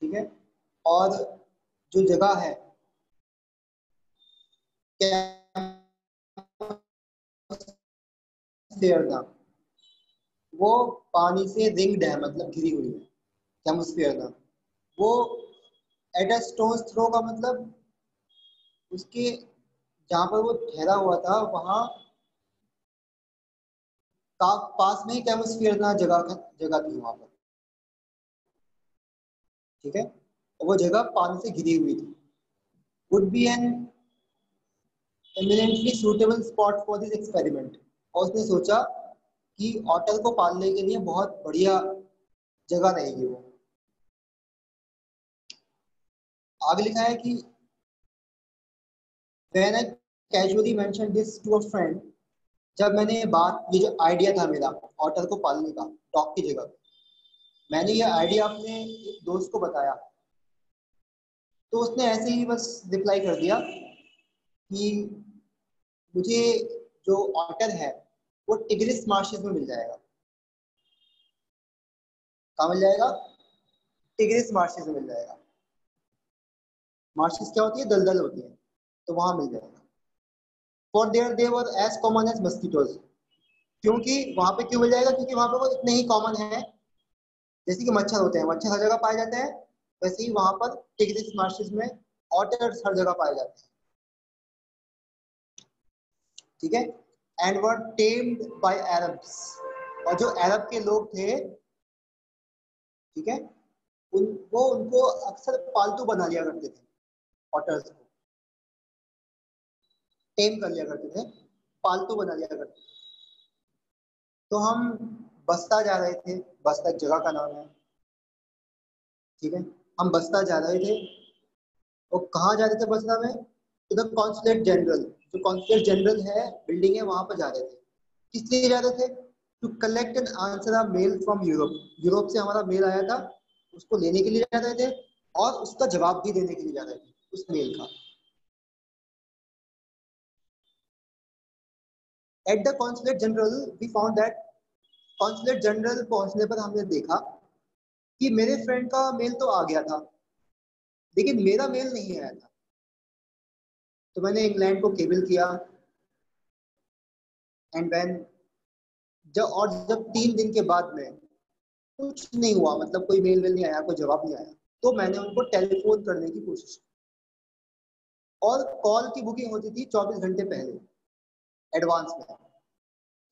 ठीक है। और जो जगह है कैम्बोस्फेयर, वो पानी से रिंग्ड है, मतलब घिरी हुई है। कैम्बोस्फेयर था वो। एट अ स्टोन थ्रो का मतलब उसके जहाँ पर वो ठहरा हुआ था वहां का पास में ही कैम्बोस्फेयर था, जगह जगह थी वहां पर। ठीक है। और वो जगह पानी से घिरी हुई थी। Would be an eminently suitable spot for this experiment। और उसने सोचा कि ऑटर को पालने के लिए बहुत बढ़िया जगह रहेगी वो। आगे लिखा है कि when I casually mentioned this to a friend, जब मैंने ये जो आइडिया था मेरा ऑटर को पालने का डॉग की जगह, मैंने ये आइडिया अपने एक दोस्त को बताया, तो उसने ऐसे ही बस रिप्लाई कर दिया कि मुझे जो ऑटर है वो टिग्रिस मार्शेस में मिल जाएगा। कहाँ मिल जाएगा? टिग्रिस मार्शेस में मिल जाएगा। मार्शेस क्या होती है? दलदल होती है, तो वहां मिल जाएगा। For there they were as common as mosquitoes. क्योंकि वहां पे क्यों मिल जाएगा? क्योंकि वहां पे वो इतने ही कॉमन है जैसे कि मच्छर होते हैं, मच्छर हर जगह पाए जाते हैं, वैसे ही वहां पर टिग्रिस मार्शेस में ऑटर्स हर जगह पाए जाते हैं। ठीक है। And were tamed by Arabs. और जो अरब के लोग थे, ठीक है, वो उनको अक्सर पालतू बना लिया करते थे, ऑटर्स को टेम कर लिया करते थे, पालतू बना लिया करते थे। तो हम बस्ता जा रहे थे, बस्ता एक जगह का नाम है। ठीक है। हम बस्ता जा रहे थे, और कहाँ जा रहे थे बस्ता में? To the consulate general. जो कॉन्सुलेट जनरल है, बिल्डिंग है, वहां पर जा रहे थे। किस लिए जा रहे थे? To collect an answer a mail from Europe. Europe से हमारा मेल आया था, उसको लेने के लिए जा रहे थे, और उसका जवाब भी देने के लिए जा रहे थे उस मेल का। At the consulate general we found that. Consulate general पहुंचने पर हमने देखा कि मेरे फ्रेंड का मेल तो आ गया था, लेकिन मेरा मेल नहीं आया था। तो मैंने इंग्लैंड को केबल किया, एंड व्हेन जब 3 दिन के बाद में कुछ नहीं हुआ, मतलब कोई मेल वेल नहीं आया, कोई जवाब नहीं आया, तो मैंने उनको टेलीफोन करने की कोशिश की। और कॉल की बुकिंग होती थी 24 घंटे पहले, एडवांस में।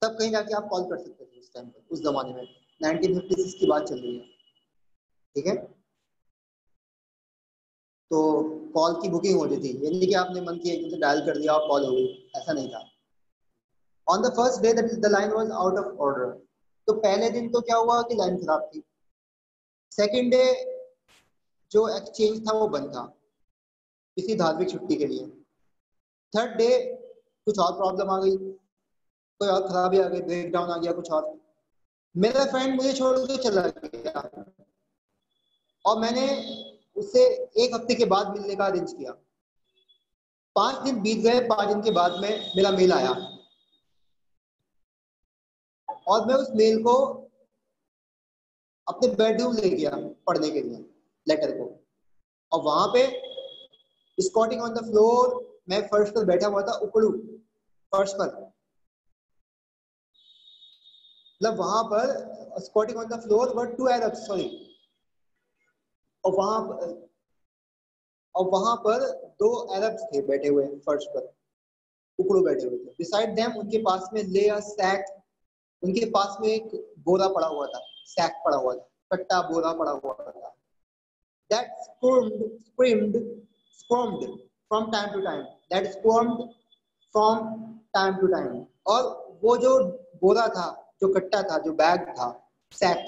तब कहीं जाके आप कॉल कर सकते थे उस टाइम पर, उस जमाने में। 1956 की बात चल रही है। ठीक है। तो कॉल की बुकिंग होती थी, ये नहीं कि आपने मन किया एकदम से डायल कर दिया और कॉल हो गई, ऐसा नहीं था। On the first day the line was out of order. तो पहले दिन तो क्या हुआ कि लाइन खराब थी। सेकेंड डे जो एक्सचेंज था वो बंद था, किसी धार्मिक छुट्टी के लिए। थर्ड डे कुछ और प्रॉब्लम आ गई, कोई और खराबी आ गई, ब्रेक डाउन आ गया कुछ और। मेरा फ्रेंड मुझे छोड़ के चला गया, और मैंने उससे 1 हफ्ते के बाद मिलने का अरेंज किया। 5 दिन बीत गए, 5 दिन के बाद में मेरा मेल आया, और मैं उस मेल को अपने बेडरूम ले गया पढ़ने के लिए, लेटर को। और वहां पे स्क्वाटिंग ऑन द फ्लोर, मैं फर्श पर बैठा हुआ था, उकड़ू फर्श पर, मतलब वहां पर squatting on the floor were two Arabs, sorry. और वहां पर 2 अरब्स थे बैठे हुए फर्श पर, उकड़ू बैठे हुए थे। बिसाइड देम, उनके पास में ले अ सैक, उनके पास में एक बोरा पड़ा हुआ था, सैक पड़ा हुआ था, कट्टा बोरा पड़ा हुआ था। That squirmed from time to time. That squirmed from time to time. और वो जो बोरा था, जो कट्टा था, जो बैग था, सैक,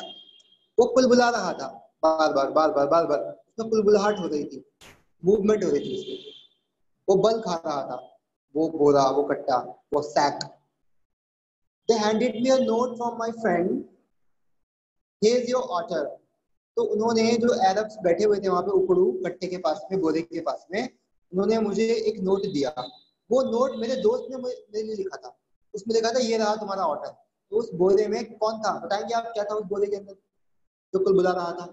वो कुलबुला रहा था, बार बार बार बार बार बार। उसमें कुलबुलाहट हो रही थी, मूवमेंट हो रही थी उसमें। वो बल खा रहा था, वो बोरा, वो कट्टा, वो sac. They handed me a note from my friend. Here's your order. तो उन्होंने, जो अरब्स बैठे हुए थे वहां पे उकड़ू कट्टे के पास में, बोरे के पास में, उन्होंने मुझे एक नोट दिया। वो नोट मेरे दोस्त ने मेरे लिए लिखा था। उसमें लिखा था, ये रहा तुम्हारा ऑर्डर। तो उस बोरे में कौन था बताएंगे आप? क्या था उस बोरे के अंदर जो कुल बुला रहा था?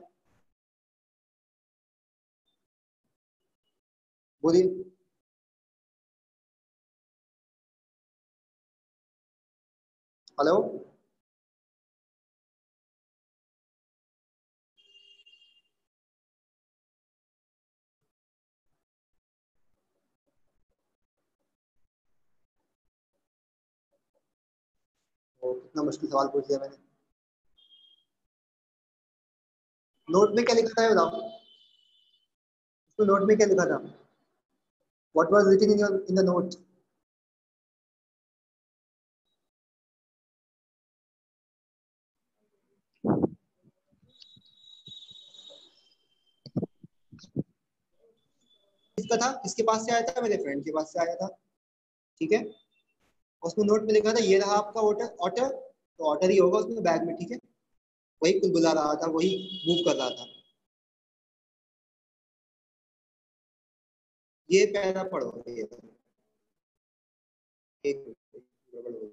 बोलिए। हेलो, वो कितना मुश्किल सवाल पूछ दिया मैंने। नोट में क्या लिखा था ये बताओ, उसको नोट में क्या लिखा था? What was written in your in the note? किसका था, किसके पास से आया था? मेरे फ्रेंड के पास से आया था, ठीक है। उसमें नोट में लिखा था ये रहा आपका ऑटर ऑटर, तो ऑटर ही होगा उसमें बैग में, ठीक है। वही कुल बुला रहा था, वही मूव कर रहा था। ये पहला पढ़ो ये, एक गड़बड़ हो गया।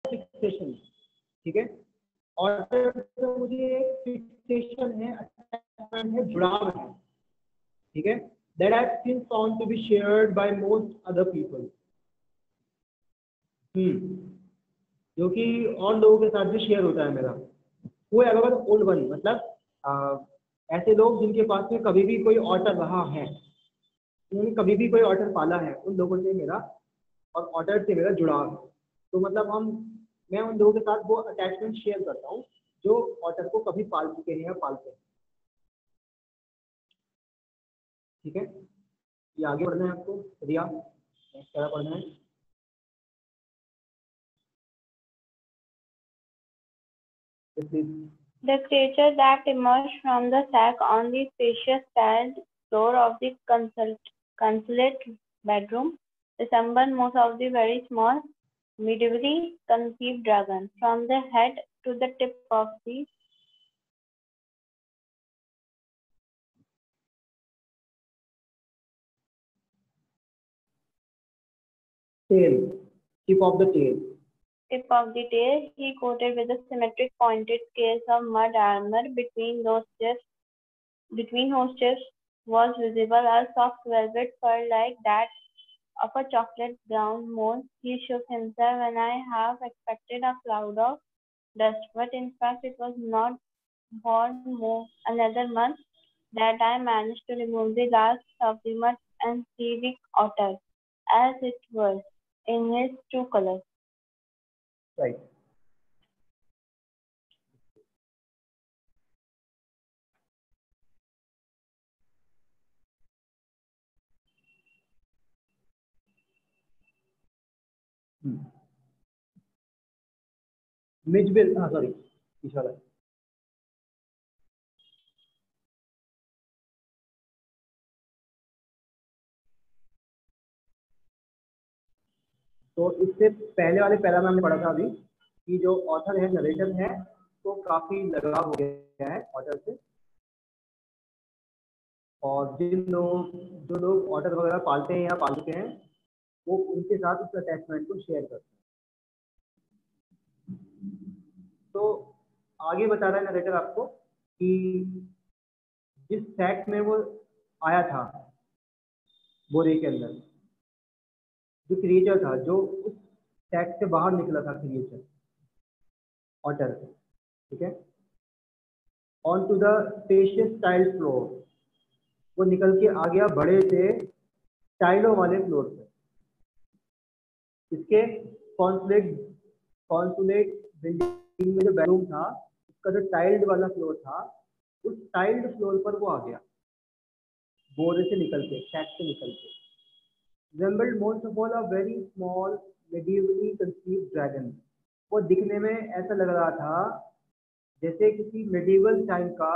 फिक्सेशन, ठीक है। ऑर्डर तो मुझे एक फिक्सेशन है, अटैचमेंट है, जुड़ाव है, ठीक है। That has been found to be shared by most other people, जो कि और लोगों के साथ भी शेयर होता है मेरा। वो अगर ओल्ड वन मतलब ऐसे लोग जिनके पास में कभी भी कोई ऑर्डर रहा है, उन्होंने कभी भी कोई ऑर्डर पाला है, उन लोगों से मेरा और ऑर्डर से मेरा जुड़ाव है। तो मतलब मैं उन लोगों के साथ वो अटैचमेंट शेयर करता हूँ जो ऑर्डर को कभी पाल चुके हैं या पालते हैं, ठीक है। ये आगे बढ़ना है आपको, रिया क्या पढ़ना है? The creature that emerged from the sack on the spacious tiled floor of the consulate bedroom resembled most of the very small, medievally conceived dragon. From the head to the tip of the tail, tip of the tail. tip of the tail, he coated with a symmetric pointed scales of mud armor. Between whose tips was visible a soft velvet fur like that of a chocolate brown mouse. He shook himself, and I half expected a cloud of dust, but in fact it was not for another month that I managed to remove the last of the mud and see the otter, as it were, in his true colors. Right. Mijbil, हाँ sorry, इशारा। तो इससे पहले वाले para में हमने पढ़ा था अभी कि जो ऑथर है, नरेटर है, तो काफी लगाव हो गया है ऑथर से, और जो लोग ऑर्डर वगैरह पालते हैं या पाल चुके हैं, वो उनके साथ उस अटैचमेंट को शेयर करते हैं। तो आगे बता रहा है नरेटर आपको कि जिस सैक में वो आया था बोरे के अंदर, जो क्रिएचर था, जो उस सैक से बाहर निकला था क्रिएचर ऑटर, ठीक है, on to the spacious tile floor, वो निकल के आ गया बड़े से टाइलों वाले फ्लोर पे। इसके कॉन्सुलेट बिल्डिंग में जो बेडरूम था, उसका जो टाइल्ड वाला फ्लोर था, उस टाइल्ड फ्लोर पर वो आ गया बोरे से निकल के, सैक से निकल के। resembled most of all a very small medievally conceived dragon. वो दिखने में ऐसा लग रहा था जैसे किसी medieval टाइम का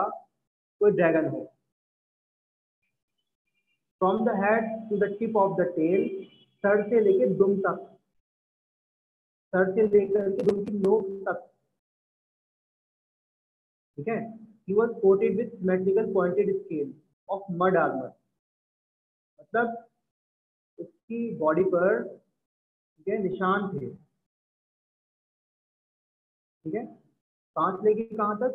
कोई ड्रैगन हो. From the head to the tip of the tail, sir से लेके दुम तक, सर से लेकर के दुम की नोक तक, ठीक है. He was coated with symmetrical pointed scale of mud armor. मतलब उसकी बॉडी पर, ठीक है, निशान थे, ठीक है. कहाँ से लेके कहाँ तक,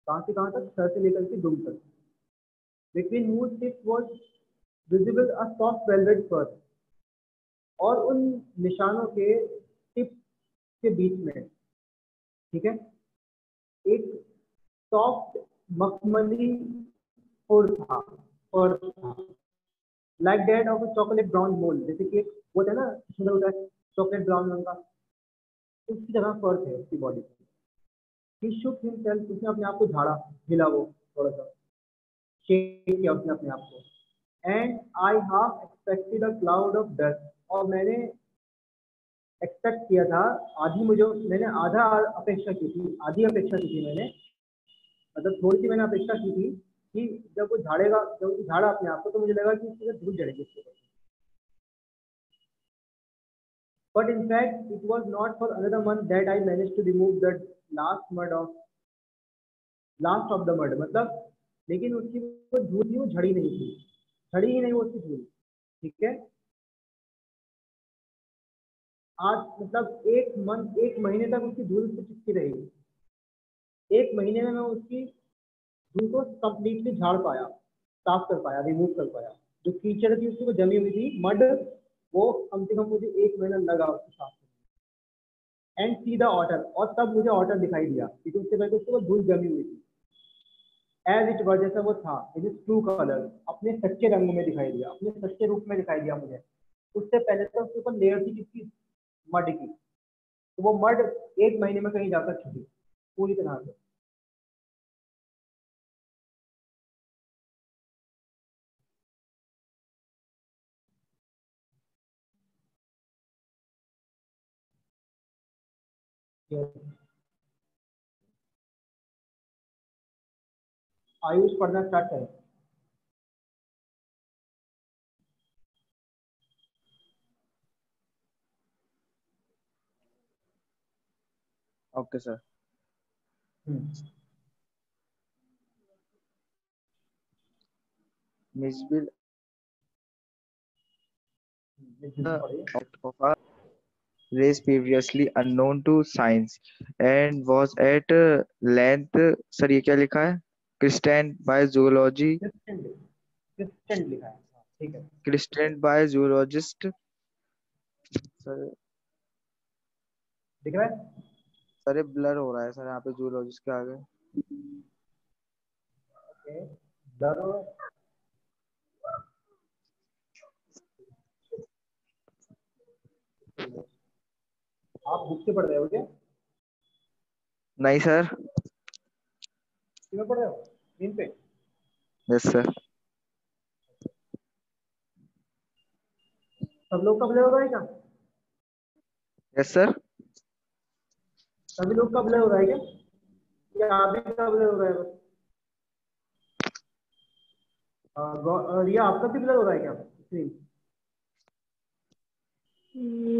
कहाँ से कहाँ तक, सर से लेकर के दुम तक. Between whose tips was visible a soft velvet fur. और उन निशानों के टिप के बीच में, ठीक है, एक सॉफ्ट मखमली फर था, like that of a chocolate brown mole. जैसे कि एक वो होता है ना, सुंदर होता है चॉकलेट ब्राउन रंग का, उसकी तरह फर थे उसकी बॉडी पे. He shook himself, उसने अपने आप को झाड़ा, हिला वो थोड़ा सा, शेक किया उसने अपने आप को. And I half expected a cloud of dust. और मैंने एक्सपेक्ट किया था, मैंने आधा अपेक्षा की थी, आधी अपेक्षा की थी मैंने, मतलब थोड़ी सी मैंने अपेक्षा की थी कि जब वो झाड़ेगा, जब वो झाड़ा अपने आप को, तो मुझे लगा कि इससे धूल जड़ेगी इसके ऊपर. But in fact, it was not for another month that I managed to remove the last of the mud. मतलब लेकिन उसकी वो धूल थी, वो झड़ी नहीं थी, झड़ी ही नहीं वो उसकी धूल, ठीक है. आज मतलब एक महीने तक उसकी धूल से चिपकी रही. एक महीने में मैं उसकी धूल को कंप्लीटली झाड़ पाया, साफ कर पाया, रिमूव कर पाया. जो कीचड़ थी उसकी, वो जमी हुई थी मड, वो कम से कम मुझे एक महीना लगा उसको साफ करने. And see the otter. और तब मुझे ऑटर दिखाई दिया, क्योंकि उससे पहले उसको धूल जमी हुई थी. एज इट वर, जैसा वो था, इन इज ट्रू कलर, अपने सच्चे रंग में दिखाई दिया, अपने सच्चे रूप में दिखाई दिया मुझे. उससे पहले तो उसके ऊपर लेयर थी किसकी, मड की. तो वो मड एक महीने में कहीं जाकर छुपी पूरी तरह से. आयुष पढ़ना स्टार्ट करें. Okay, sir. Misbil of a race previously unknown to science and was at length. Sir ये क्या लिखा है? Christened by zoology. क्रिस्टेंट लिखा है, ठीक है. Christened by zoologist. सर दिख रहा है? सर ये ब्लर हो रहा है सर यहाँ पे zoologist के आगे. ओके, ब्लर हो. आप बुक से पढ़ रहे हो क्या? नहीं सर. किसमें पढ़ रहे हो? स्क्रीन पे? Yes sir. सब लोग का ब्लर हो रहा है क्या? Yes sir. सभी लोग का ब्लर हो रहा है क्या, या आप ही का ब्लर हो रहा है बस? रिया, आपका भी ब्लर हो रहा है क्या स्क्रीन?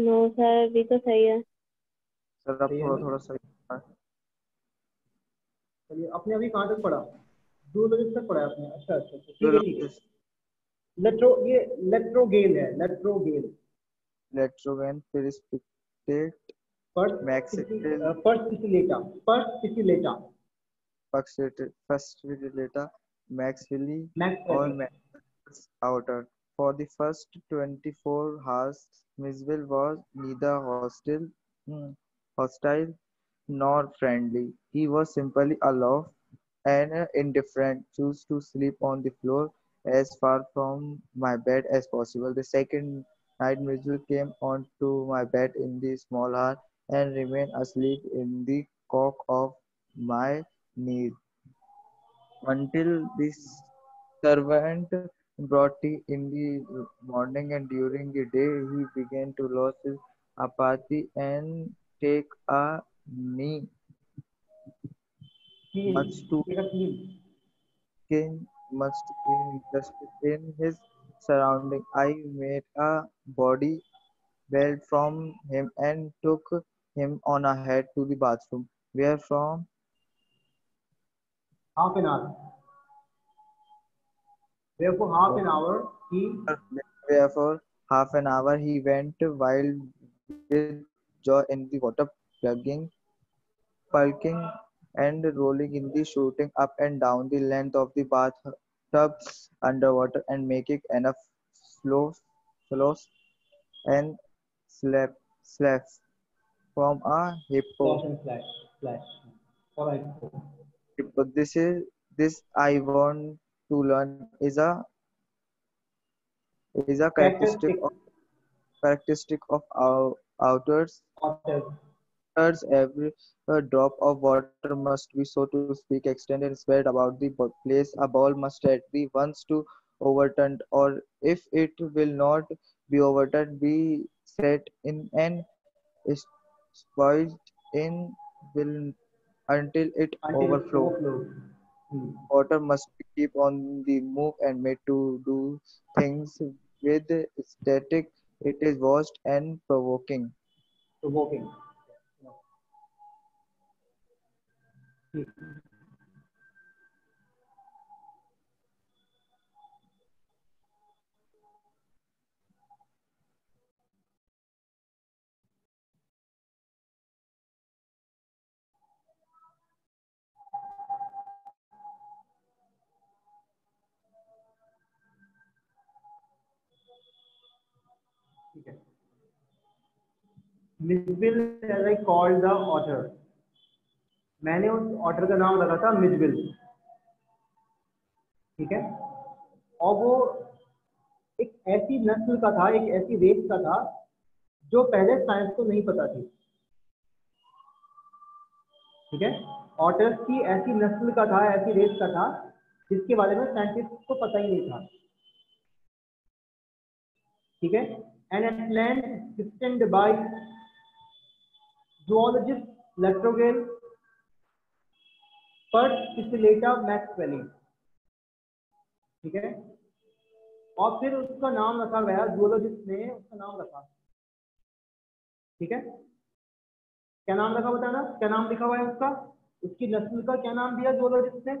नो सर, अभी तो सही है. सर आप थोड़ा सही. चलिए, आपने अभी कहाँ तक पढ़ा? जूलॉजिस्ट तक पढ़ा है आपने? अच्छा अच्छा, ठीक है ठीक है. ये लेट्रोगेल है, लेट्रोगेल. लेट्रोगेन precipitate पर्सिपिलेटा, पर्सिपिलेटा, Fasciculata, maxillary or max outer. For the first 24 hours, Misville was neither hostile nor friendly. He was simply aloof and indifferent, chose to sleep on the floor as far from my bed as possible. The second night, Misville came onto my bed in the small hall and remained asleep in the cock of my knee until the servant brought tea in the morning, and during the day he began to lose his apathy and take a knee, Keen. much to Take a keen. much to gain interested in his surrounding. I made a body belt from him and took him on ahead to the bathroom, where from Half an hour. Therefore, half an hour he where for half an hour he went wild with joy in the water, plugging, pulking, and rolling in the shooting up and down the length of the bathtub underwater and making enough flows and slaps from a hippo. splash and splash. Splash. Alright. But this I want to learn is a Characteristic characteristic of our outers. otters. Thus, every drop of water must be, so to speak, extended and spread about the place. A ball must at the once to overturned, or if it will not be overturned, be set in and spoiled in will until it Until it overflow. overflows. Hmm. Water must be kept on the move and made to do things with static. It is vast and provoking. Provoking. Hmm. ठीक है. Misville, as I called the otter. मैंने उस otter का नाम रखा था Mijbil. ठीक है. और वो एक ऐसी नस्ल का था, एक ऐसी रेस का था जो पहले साइंस को नहीं पता थी. ठीक है. ऑटर्स की ऐसी नस्ल का था, ऐसी रेस का था जिसके बारे में साइंटिस्ट को पता ही नहीं था. ठीक है. एन एटलैंड सिस्टम्ड बाय zoologist लेट्रोगेल पर्सिलेटा मैक्सवेली. ठीक है. और फिर उसका नाम रखा गया, जूलॉजिस्ट ने उसका नाम रखा. ठीक है. क्या नाम रखा बताना, क्या नाम लिखा हुआ है उसका, उसकी नस्ल का क्या नाम दिया जूलॉजिस्ट ने?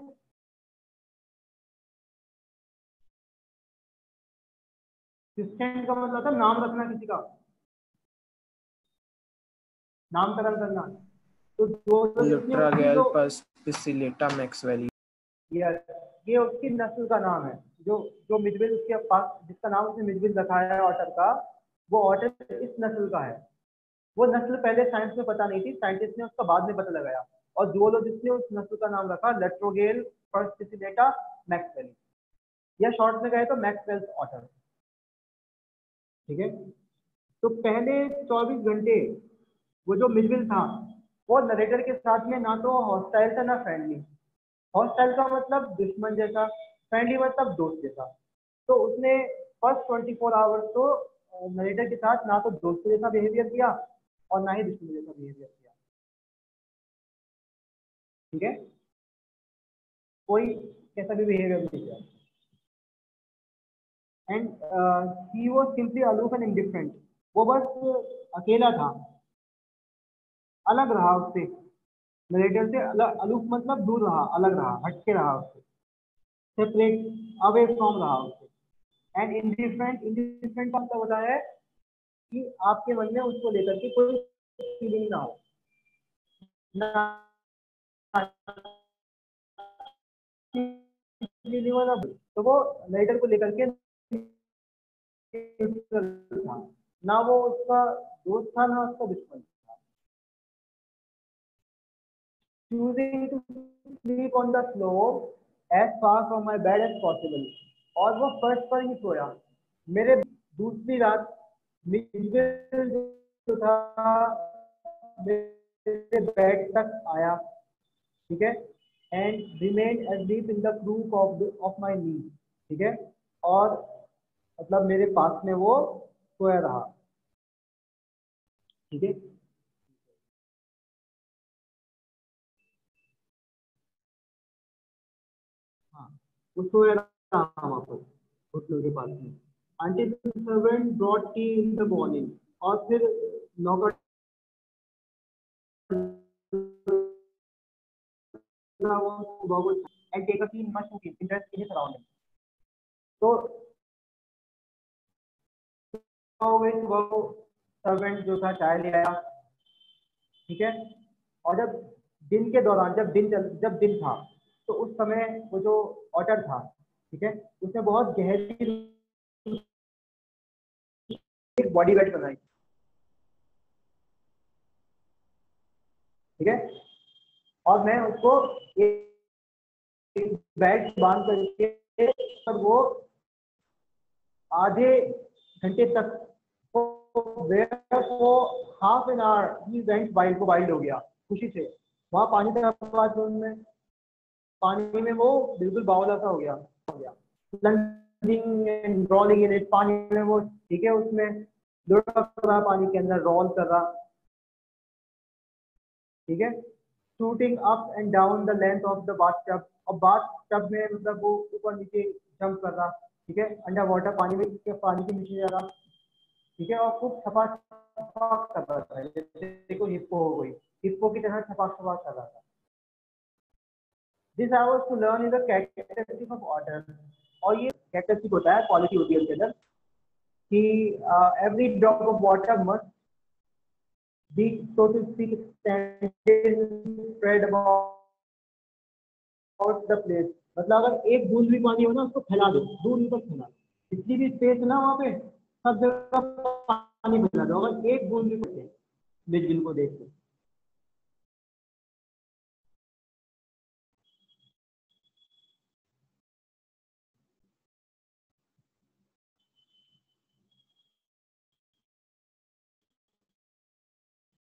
सिस्टेंट का मतलब था नाम रखना, किसी का नामकरण करना. तो जूलॉजिस्ट ने उसकी Lutragel जो Pusilleta maxwelli. ये उसकी नस्ल का नाम है. जो जो मिजबिल उसके पास, जिसका नाम उसने मिजबिल रखा है ऑटर का, वो ऑटर इस नस्ल का है. वो नस्ल पहले साइंस में पता नहीं थी, साइंटिस्ट ने उसका बाद में पता लगाया और जूलॉजिस्ट ने उस नस्ल का नाम रखा लेट्रोगेल पर्सिलेटा मैक्सवेली, या शॉर्ट में कहे तो मैक्सवेल्स ऑटर. ठीक है. तो पहले 24 घंटे वो जो मिजबिल था वो नरेटर के साथ में ना तो हॉस्टाइल था ना फ्रेंडली. हॉस्टाइल का मतलब दुश्मन जैसा, फ्रेंडली मतलब दोस्त जैसा. तो उसने फर्स्ट 24 आवर्स तो नरेटर के साथ ना तो दोस्त जैसा बिहेवियर किया और ना ही दुश्मन जैसा बिहेवियर किया. ठीक है. कोई कैसा भी बिहेवियर नहीं किया. And he was simply aloof and indifferent. वो बस अकेला था, अलग रहा उससे, नरेटर से अलूफ मतलब दूर रहा, अलग रहा, हटके रहा उससे, सेपरेट, अवे फ्रॉम रहा उससे. एंड इंडिफरेंट, इंडिफरेंट का मतलब होता है कि आपके मन में उसको लेकर के कोई फीलिंग ना हो, ना तो वो नरेटर को लेकर के था, ना वो उसका दोस्त था ना उसका दुश्मन था. choosing to sleep on the floor as far from my bed as possible. और वो फर्श पर ही सोया. मेरे दूसरी रात मिजबिल जो था मेरे बेड तक आया. ठीक है. And remain asleep in the crook of my knee. ठीक है. और मतलब मेरे पास में वो सोया रहा। ठीक है, हाँ, वो सोया रहा वहाँ पर घुटनों के पास में। Until the servant brought tea in the morning, और फिर नौकर and take a tea much interest in his surroundings. तो वो सर्वेंट जो था चाय ले आया, ठीक है, और जब दिन के दौरान जब दिन था तो उस समय वो जो ऑटर था, ठीक है, उसने बहुत गहरी एक बॉडी वेट बनाई। ठीक है, और मैं उसको एक बैग बांध करके और वो आधे घंटे तक वो half an hour he went wild हो गया खुशी से। वहाँ पानी था में, पानी में वो बिल्कुल बावला सा हो गया रोलिंग इन इट, पानी में वो, ठीक है, उसमें लुढ़क रहा, पानी के अंदर रोल कर रहा। ठीक है, shooting up and down the length of the bathtub, और बाथटब में मतलब वो ऊपर नीचे जंप कर रहा। ठीक है, अंडर वाटर, पानी के नीचे जा रहा। ठीक है, और खूब छपाक कर रहा था, जैसे देखो हिप्पो हो गई, हिप्पो की तरह छपाक कर रहा था। This I was to learn in the characteristic of water, और ये कैरेक्टरिस्टिक होता है, क्वालिटी होती है उसके अंदर कि every drop of water must be so to speak spread about the place. मतलब अगर एक बूंद भी पानी हो ना, उसको फैला दो, दूर तक फैला दो, जितनी भी स्पेस ना वहाँ पे सब जगह पानी फैला दो। अगर एक बूंद भी मिल को देख लो,